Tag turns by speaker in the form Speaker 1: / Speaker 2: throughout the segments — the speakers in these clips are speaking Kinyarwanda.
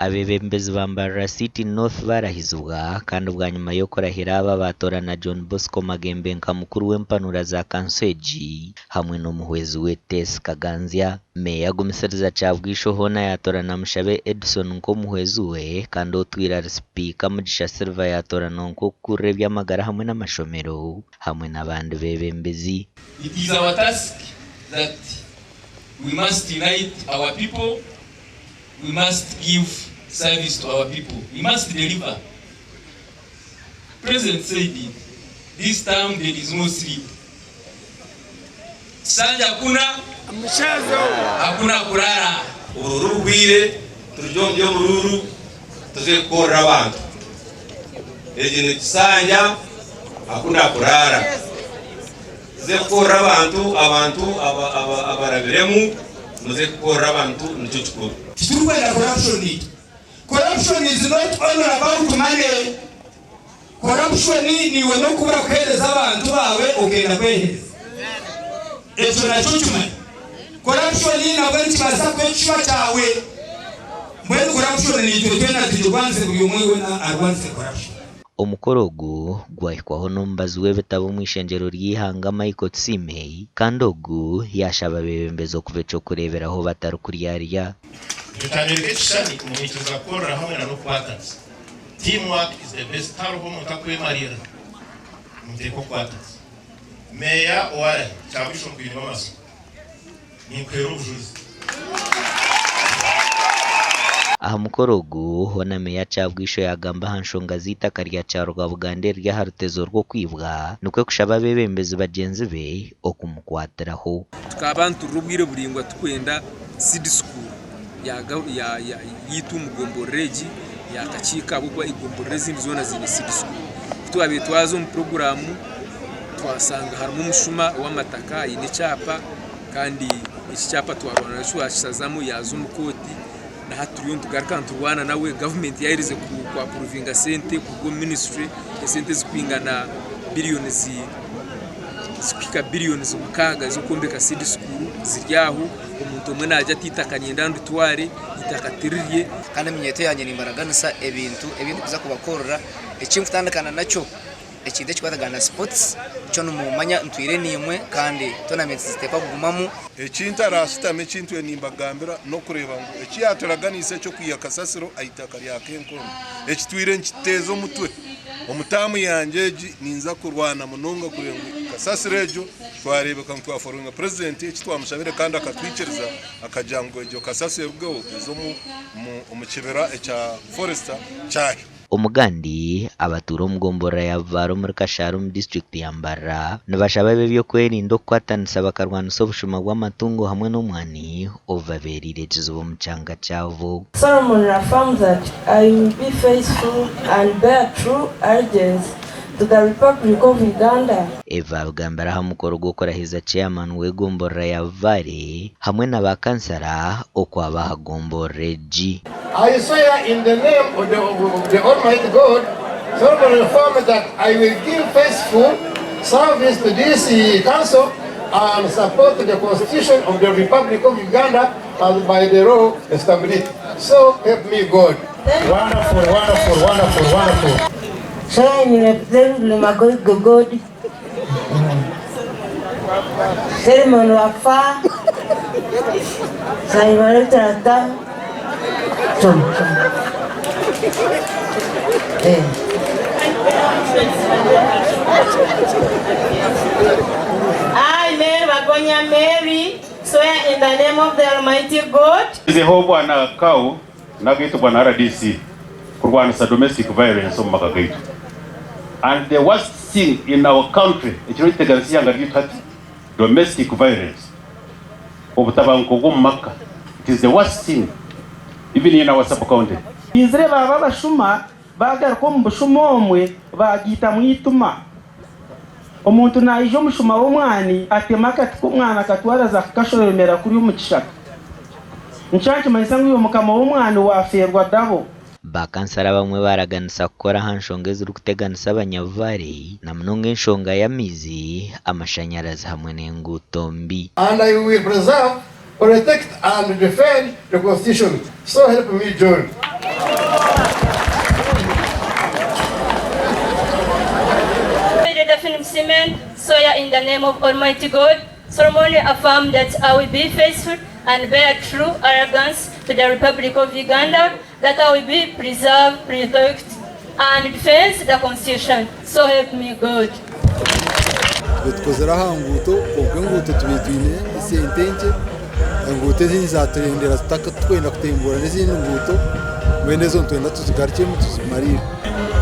Speaker 1: Abebembezi bambarira City North barahizwa kandi ubwa nyuma yo kurahira aba batorana John Bosco Magembe nka mukuru w'empanura za Kanseji hamwe n'umuhwezi we Tess Kaganzya. Meya gumisiriza Cyabwisho hona yatorana Mushabe Edson nko muhwezi we kandi otwira Speaker Mugisha Silva yatorana nko kure by'amagara hamwe n'amashomero hamwe n'abandi bebembezi.
Speaker 2: It is our task that we must unite our people. We must give service to our people. We must deliver. President said it. This time there is no sleep. Sanja hakuna kurara.
Speaker 3: Ururu bwire turjonje ururu tuze kora abantu. Ejine sanja hakuna kurara. Tuze kora abantu abarabiremu muze kora abantu nicyukuru.
Speaker 4: Corruption is not only about money. Corruption ni wano kubura kuhereza abantu bawe ogenda kwehereza. Ejo nachuchuma. Corruption ni nabantu basa kwechuba cyawe. Mwene corruption ni twena tujwanze buri umwe na arwanze corruption.
Speaker 1: Omukorogo gwahikwaho n'ombazi w'ebitabo mw'ishenjero ry'ihanga Michael Tsimei kandi ogu yashaba bebembezo kuvecho kureberaho batari kuryarya.
Speaker 5: Tutanirike kishani kumwikiza kora hamwe na partners. Teamwork is the best. Taruho mutakwemarira muteko partners. Meya wale Cyabwisho kwinwa maso ni kwero bujuzi.
Speaker 1: Aha mukorogo hona Meya Cyabwisho yagamba hanshonga zitaka rya cyaro rwa Bugande rya harutezo rwo kwibwa nukwe kushaba bebembezi bagenzi be okumukwatiraho.
Speaker 6: Tukabantu rubwire buringwa tukwenda seed school ya yitu mugomboreji ya kachika bugwa igomborezi zona zine seed school twabe twazo mu programu twasanga harimo umushuma w'amataka ine cyapa kandi iki cyapa twarwana naco ashazamo yazo mukoti na haturiyo tugarkantu rwana nawe government yairize kwa provinga sente ku ministry sente zipingana billions zikika billions mukaga zo kombeka seed school ziryaho umuntu umwe najya titakanye ndandu tware itakatiririye
Speaker 7: kandi mnyete yanye nimbaraganisa ebintu kuza kubakorora ekimfutandakana naco ekinde kikwatagana sports cyo numumanya ntwire nimwe kandi tournament zitepa gumamu
Speaker 8: ekinta rasitame kintu enimbagambira no kureba ngo ekiyaturaganise cyo kwiyakasasiro ayitaka lya kenkono ekitwire nkitezo mutwe omutamu yanjeji ninza kurwana munonga kurenga kasasirejo twarebe kan twaforunga president ekitwamushabire kandi akatwikiriza akajango ejo kasasiro bwo zo mu kibera echa forester cyahe.
Speaker 1: Omugandi abaturo mugombora ya Varo muri Kasharum district ya Mbara nabashaba bebyo kwerinda kwatanisa bakarwanisa obushuma bw'amatungo hamwe n'omwani ovaberire kizubo mucanga cyavo.
Speaker 9: Solomon affirms that I will be faithful and bear true allegiance to the Republic of Uganda.
Speaker 1: Eva Rugambara hamukoro gukora hiza chairman wegombora ya Vare hamwe n'abakansara okwaba hagomboreji.
Speaker 10: I swear in the name of the Almighty God, Solomon affirms that I will give faithful service to this council and support the Constitution of the Republic of Uganda as by the law established. So help me God. Wonderful, wonderful, wonderful, wonderful.
Speaker 9: So you represent the God. Solomon wafa. Solomon tata.
Speaker 11: I, Magonya Mary, swear in the name of the Almighty God.
Speaker 12: Jehovah na kau nagitu bwana RDC kurwanisa domestic violence mu makagaitu. And the worst thing in our country ichiriteganisiya ngari domestic violence. Obutabanko gumaka. It is the worst thing. Even in our sub-county.
Speaker 13: Izre baba bashuma bagar ko mbushuma omwe bagita mwituma. Omuntu nayijo mushuma w'omwani atemaka ko mwana katwara za kashoremera kuri umukishaka. Nchanche mayisangu yo mukama w'omwani waferwa dabo.
Speaker 1: Bakansara bamwe baraganisa gukora hanshonge ziri guteganisa abanyavare na munonga enshonga ya mizi amashanyarazi hamwe n'enguto mbi.
Speaker 10: And I will preserve, protect and defend the Constitution. So help me, John.
Speaker 11: Stephen Simeon swear in the name of Almighty God, solemnly affirm that I will be faithful and bear true allegiance to the Republic of Uganda, that I will be preserve, protect, and defend the Constitution. So help me God.
Speaker 14: Tukozera hanguto ubwo nguto tubitwine isentenje nguto zizatendera tutaka twenda kutembura n'izindi nguto mwene zo twenda tuzigarike mu tuzimarira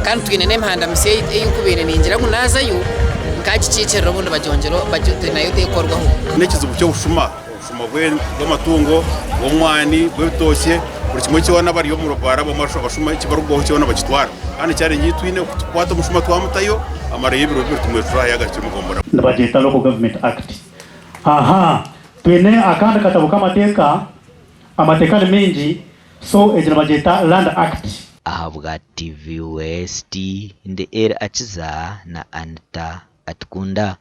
Speaker 15: kandi twine n'imhanda mise y'ukubere ningira kunazayo nkakicicero bundi bajongero bajute nayo tekorwaho
Speaker 12: n'ikizubu cyo bushuma bw'amatungo bw'umwani bw'ibitoshye buri kimwe cyona bari yo mu rubara bamasho bashuma ikibarugwaho cyona bakitwara kandi cyari ngitwine kwata mushuma twamutayo amara y'ibiro tumwe turayagakira mugombora
Speaker 16: Nabajeta Local Government Act. Twene akanda katabuka amateka menji so ejina bajeta Land Act.
Speaker 1: Ahabwa TV West in the air achiza na Anita Atkunda.